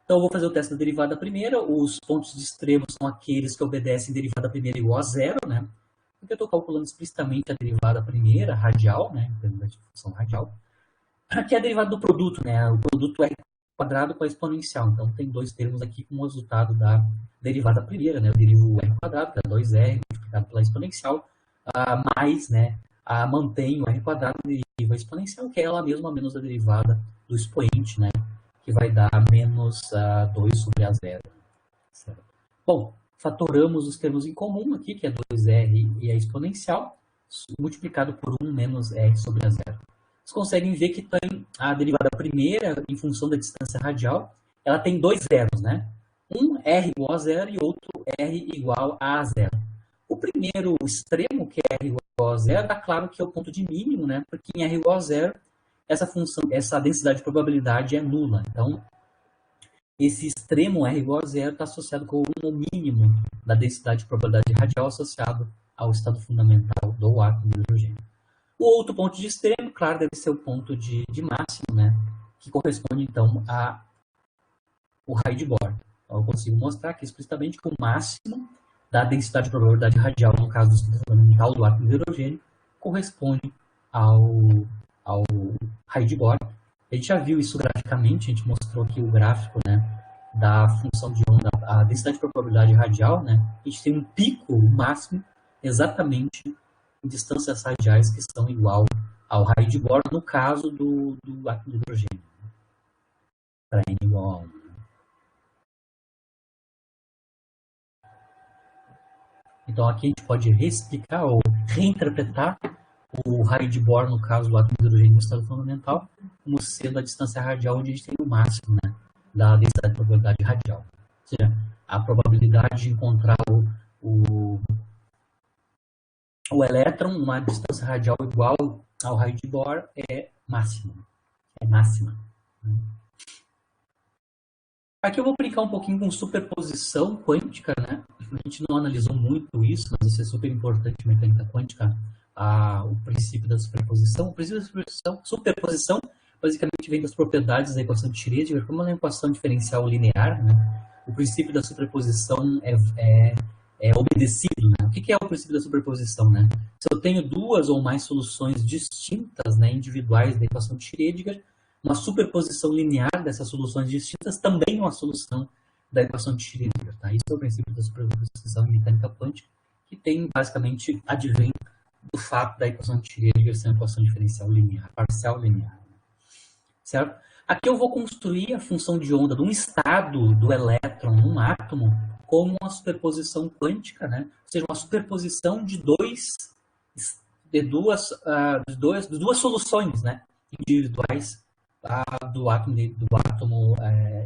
Speaker 1: Então, eu vou fazer o teste da derivada primeira. Os pontos de extremo são aqueles que obedecem derivada primeira igual a zero, né? Porque eu estou calculando explicitamente a derivada primeira, radial, né? Da função radial. Aqui é a derivada do produto, né? O produto R quadrado com a exponencial. Então, tem dois termos aqui como resultado da derivada primeira, né? Eu derivo o R quadrado, que é 2R, multiplicado pela exponencial, mais, né? Mantém o R quadrado e deriva a exponencial, que é ela mesma menos a derivada do expoente, né? Que vai dar menos 2 sobre a zero. Certo? Bom, fatoramos os termos em comum aqui, que é 2R e a exponencial, multiplicado por 1 menos R sobre a zero. Vocês conseguem ver que tem a derivada primeira, em função da distância radial, ela tem dois zeros, né? Um R igual a zero e outro R igual a zero. O primeiro extremo, que é R igual a zero, está claro que é o ponto de mínimo, né? Porque em R igual a zero, essa densidade de probabilidade é nula. Então, esse extremo R igual a zero está associado com o mínimo da densidade de probabilidade radial associado ao estado fundamental do átomo de hidrogênio. O outro ponto de extremo, claro, deve ser o ponto de máximo, né? Que corresponde, então, ao raio de Bohr. Então, eu consigo mostrar aqui explicitamente que o máximo da densidade de probabilidade radial, no caso do estado fundamental do átomo de hidrogênio, corresponde ao raio de Bohr. A gente já viu isso graficamente, a gente mostrou aqui o gráfico, né, da função de onda, a densidade de probabilidade radial, né? A gente tem um pico máximo exatamente em distâncias radiais que são igual ao raio de Bohr, no caso do átomo de hidrogênio, para N igual a 1. Então aqui a gente pode reexplicar ou reinterpretar o raio de Bohr, no caso do átomo de hidrogênio no estado fundamental, como sendo a distância radial onde a gente tem o máximo, né, da densidade de probabilidade radial. Ou seja, a probabilidade de encontrar o elétron numa distância radial igual ao raio de Bohr é máxima. É máxima. Aqui eu vou brincar um pouquinho com superposição quântica, né? A gente não analisou muito isso, mas isso é super importante em mecânica quântica, o princípio da superposição. O princípio da superposição basicamente vem das propriedades da equação de Schrödinger, como uma equação diferencial linear, né? O princípio da superposição é obedecido, né? O que é o princípio da superposição, né? Se eu tenho duas ou mais soluções distintas, né, individuais da equação de Schrödinger, uma superposição linear dessas soluções distintas também é uma solução da equação de Schrödinger, tá? Isso é o princípio da superposição em mecânica quântica, que tem, basicamente, advém do fato da equação de Schrödinger ser uma equação diferencial linear, parcial linear, certo? Aqui eu vou construir a função de onda de um estado do elétron num átomo como uma superposição quântica, né? Ou seja, uma superposição de duas soluções, né, individuais do átomo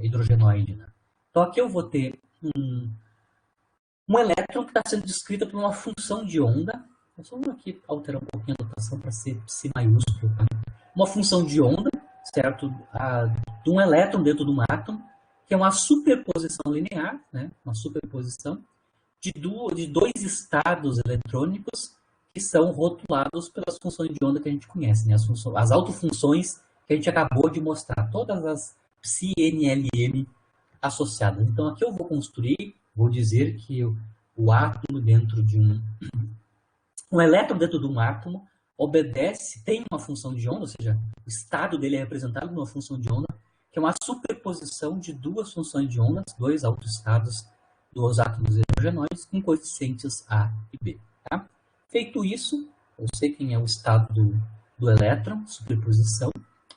Speaker 1: hidrogenoide, né? Então aqui eu vou ter um elétron que está sendo descrito por uma função de onda. Eu só vou aqui alterar um pouquinho a notação para ser psi maiúsculo, tá? Uma função de onda, certo? De um elétron dentro de um átomo, que é uma superposição linear, né? Uma superposição de dois estados eletrônicos que são rotulados pelas funções de onda que a gente conhece, né? As autofunções que a gente acabou de mostrar, todas as psi-NLM associadas. Então aqui eu vou dizer que o átomo dentro de um elétron dentro de um átomo tem uma função de onda, ou seja, o estado dele é representado por uma função de onda, que é uma superposição de duas funções de onda, dois autoestados dos átomos hidrogenoides com coeficientes A e B. Tá? Feito isso, eu sei quem é o estado do elétron, superposição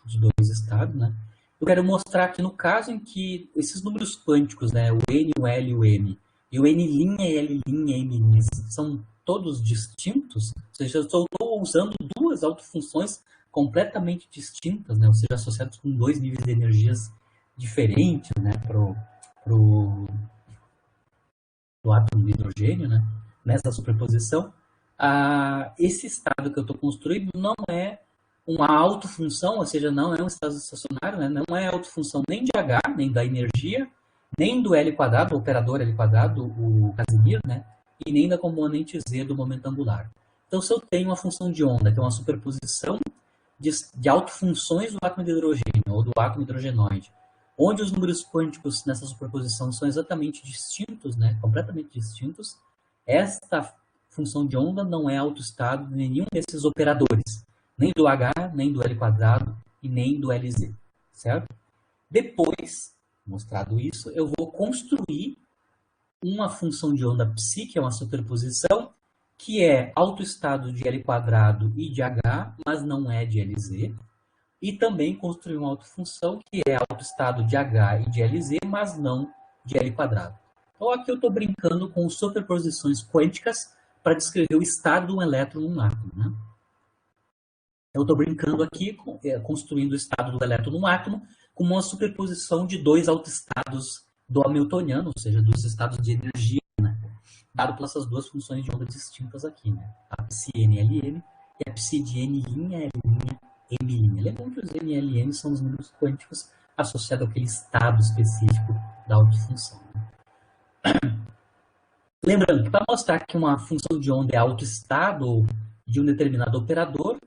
Speaker 1: de dois estados, né? Eu quero mostrar aqui no caso em que esses números quânticos, né, o N, o L e o M, e o N', L', M', são todos distintos, ou seja, eu estou usando duas autofunções completamente distintas, né, ou seja, associadas com dois níveis de energias diferentes, né, pro átomo de hidrogênio, né, nessa superposição. Esse estado que eu estou construindo não é uma autofunção, ou seja, não é um estado estacionário, né? Não é autofunção nem de H, nem da energia, nem do L quadrado, o operador L quadrado, o Casimir, né? E nem da componente Z do momento angular. Então, se eu tenho uma função de onda, que é uma superposição de autofunções do átomo de hidrogênio ou do átomo hidrogenoide, onde os números quânticos nessa superposição são exatamente distintos, né? Completamente distintos, esta função de onda não é autoestado de nenhum desses operadores. Nem do H, nem do L quadrado e nem do LZ, certo? Depois, mostrado isso, eu vou construir uma função de onda psi, que é uma superposição, que é autoestado de L quadrado e de H, mas não é de LZ. E também construir uma autofunção que é autoestado de H e de LZ, mas não de L quadrado. Então aqui eu estou brincando com superposições quânticas para descrever o estado de um elétron num átomo, né? Eu estou brincando aqui, construindo o estado do elétron num átomo, com uma superposição de dois autoestados do hamiltoniano, ou seja, dos estados de energia, né? Dado por essas duas funções de onda distintas aqui, né? A psi-NLM e a psi de N', L', M'. Lembrando que os NLM são os números quânticos associados àquele estado específico da autofunção. Lembrando que para mostrar que uma função de onda é autoestado de um determinado operador,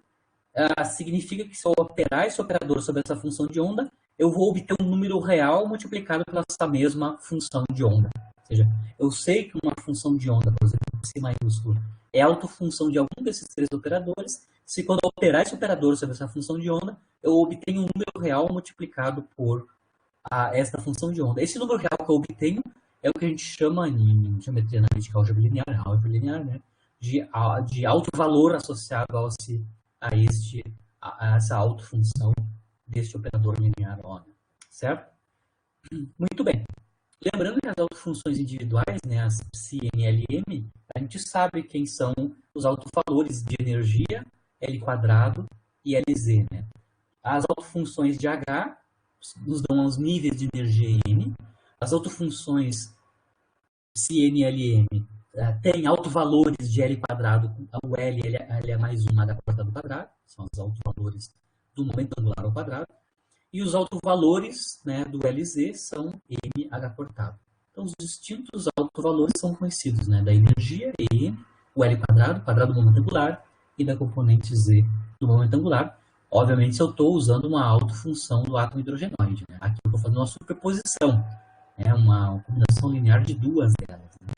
Speaker 1: significa que se eu operar esse operador sobre essa função de onda, eu vou obter um número real multiplicado pela essa mesma função de onda. Ou seja, eu sei que uma função de onda, por exemplo, psi maiúsculo, é autofunção de algum desses três operadores. Se quando eu operar esse operador sobre essa função de onda, eu obtenho um número real multiplicado por esta função de onda. Esse número real que eu obtenho é o que a gente chama em geometria analítica álgebra linear, né, de alto valor associado a essa autofunção deste operador linear O, certo? Muito bem. Lembrando que as autofunções individuais, né, as psi-NLM, a gente sabe quem são os autovalores de energia, L quadrado e LZ, né? As autofunções de H nos dão os níveis de energia N. As autofunções CNLM tem autovalores de L quadrado, o L é mais 1 H quadrado, são os autovalores do momento angular ao quadrado. E os autovalores, né, do LZ são mh cortado. Então, os distintos autovalores são conhecidos, né, da energia, E, o L quadrado, quadrado do momento angular, e da componente Z do momento angular. Obviamente, se eu estou usando uma autofunção do átomo hidrogenoide. Né? Aqui eu estou fazendo uma superposição, né, uma combinação linear de duas delas. Né?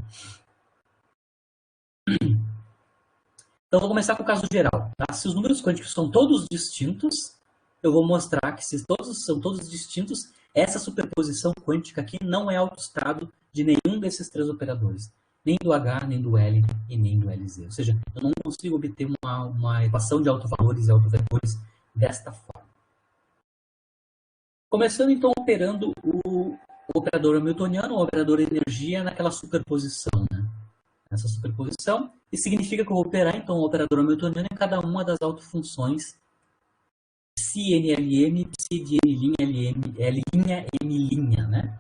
Speaker 1: Então, vou começar com o caso geral. Tá? Se os números quânticos são todos distintos, eu vou mostrar que se todos são todos distintos, essa superposição quântica aqui não é autoestado de nenhum desses três operadores. Nem do H, nem do L e nem do LZ. Ou seja, eu não consigo obter uma equação de autovalores e autovetores desta forma. Começando então operando o operador hamiltoniano, o operador energia naquela superposição. Né? Essa superposição, e significa que eu vou operar então o operador hamiltoniano em cada uma das autofunções psi NLM, psi de N', LM, L', M', né?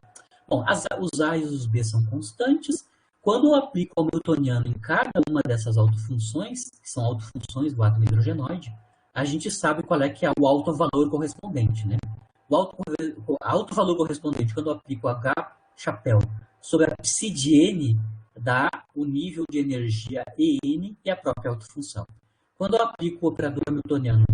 Speaker 1: Bom, os A e os B são constantes. Quando eu aplico o hamiltoniano em cada uma dessas autofunções, que são autofunções do átomo hidrogenoide, a gente sabe qual é que é o autovalor correspondente, né? O autovalor correspondente, quando eu aplico H chapéu sobre a psi de N, dá o nível de energia EN e a própria autofunção. Quando eu aplico o operador hamiltoniano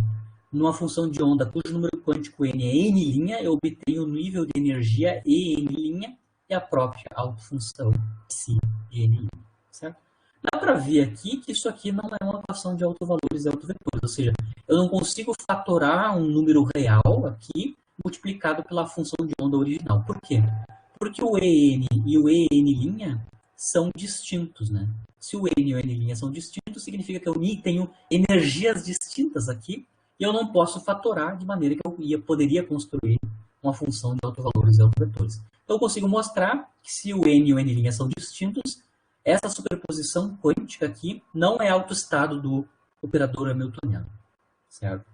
Speaker 1: numa função de onda cujo número quântico n é n', eu obtenho o nível de energia EN' e a própria autofunção psi de n'. Certo? Dá para ver aqui que isso aqui não é uma equação de autovalores e autovetores, ou seja, eu não consigo fatorar um número real aqui multiplicado pela função de onda original. Por quê? Porque o EN e o EN' são distintos, né? Se o N e o N' são distintos, significa que eu tenho energias distintas aqui, e eu não posso fatorar de maneira que eu poderia construir uma função de autovalores e autovetores. Então, eu consigo mostrar que se o N e o N' são distintos, essa superposição quântica aqui não é autoestado do operador hamiltoniano. Certo?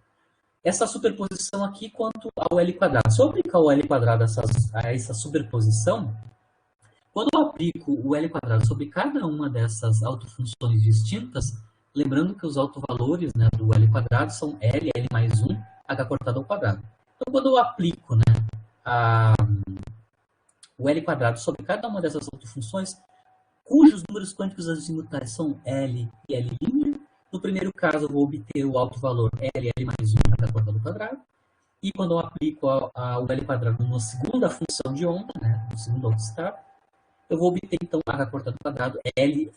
Speaker 1: Essa superposição aqui quanto ao L quadrado. Se eu aplicar o L quadrado a essa superposição, quando eu aplico o L quadrado sobre cada uma dessas autofunções distintas, lembrando que os autovalores, né, do L quadrado são L, L mais 1, H cortado ao quadrado. Então, quando eu aplico, né, o L quadrado sobre cada uma dessas autofunções, cujos números quânticos azimutais são L e L', no primeiro caso eu vou obter o autovalor L, L mais 1, H cortado ao quadrado. E quando eu aplico o L quadrado numa segunda função de onda, né, no segundo autoestado, eu vou obter, então, H cortado ao quadrado, L',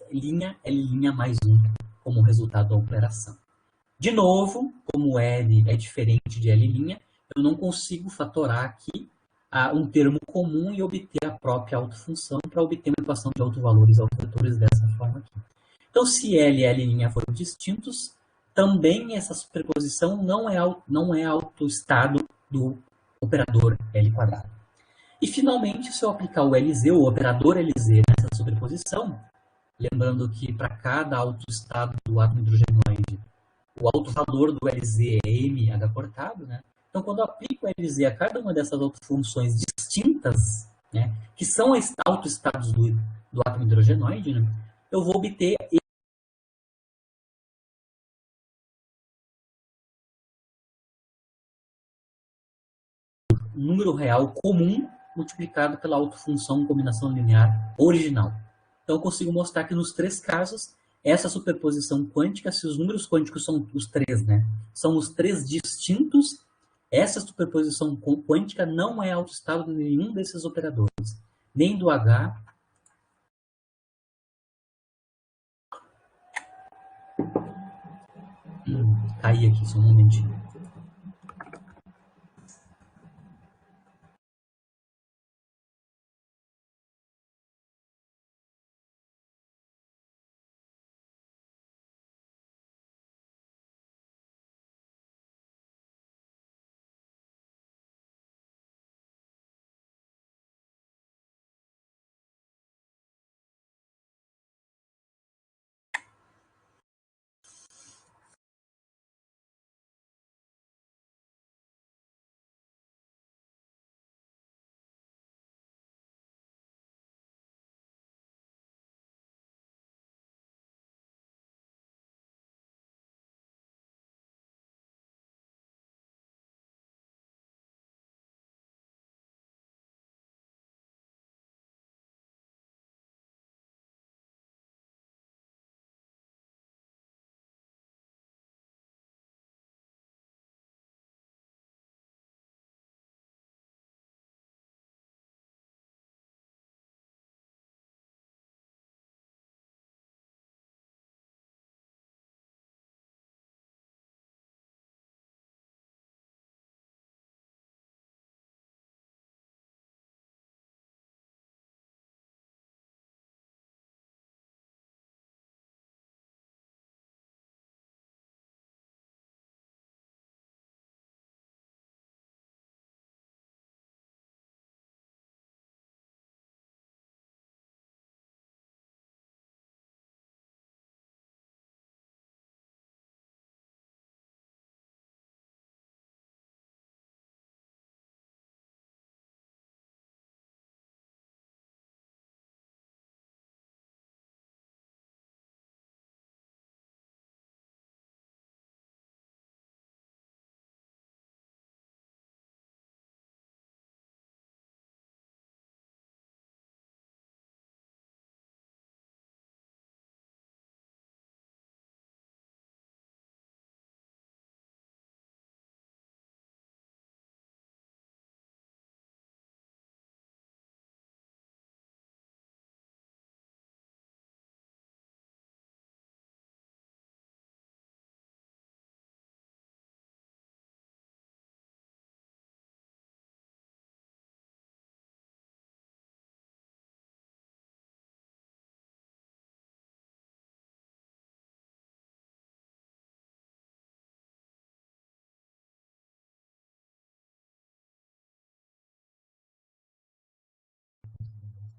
Speaker 1: L' mais 1, como resultado da operação. De novo, como L é diferente de L', eu não consigo fatorar aqui um termo comum e obter a própria autofunção para obter uma equação de autovalores e autovetores dessa forma aqui. Então, se L e L' forem distintos, também essa superposição não é autoestado do operador L quadrado. E, finalmente, se eu aplicar o LZ, o operador LZ, nessa sobreposição, lembrando que para cada autoestado do átomo hidrogenoide, o autovalor do LZ é mh cortado, né? Então, quando eu aplico o LZ a cada uma dessas autofunções distintas, né, que são autoestados do átomo hidrogenoide, né, eu vou obter um número real comum multiplicado pela autofunção combinação linear original. Então, eu consigo mostrar que nos três casos, essa superposição quântica, se os números quânticos são os três, né? São os três distintos, essa superposição quântica não é autoestado de nenhum desses operadores. Nem do H, caí aqui só um momentinho.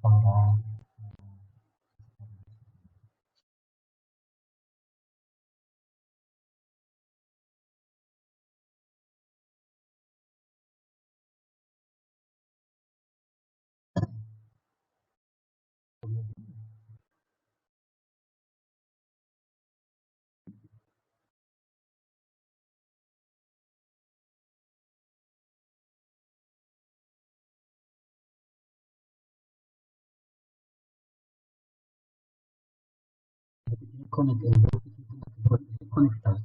Speaker 1: para conectar.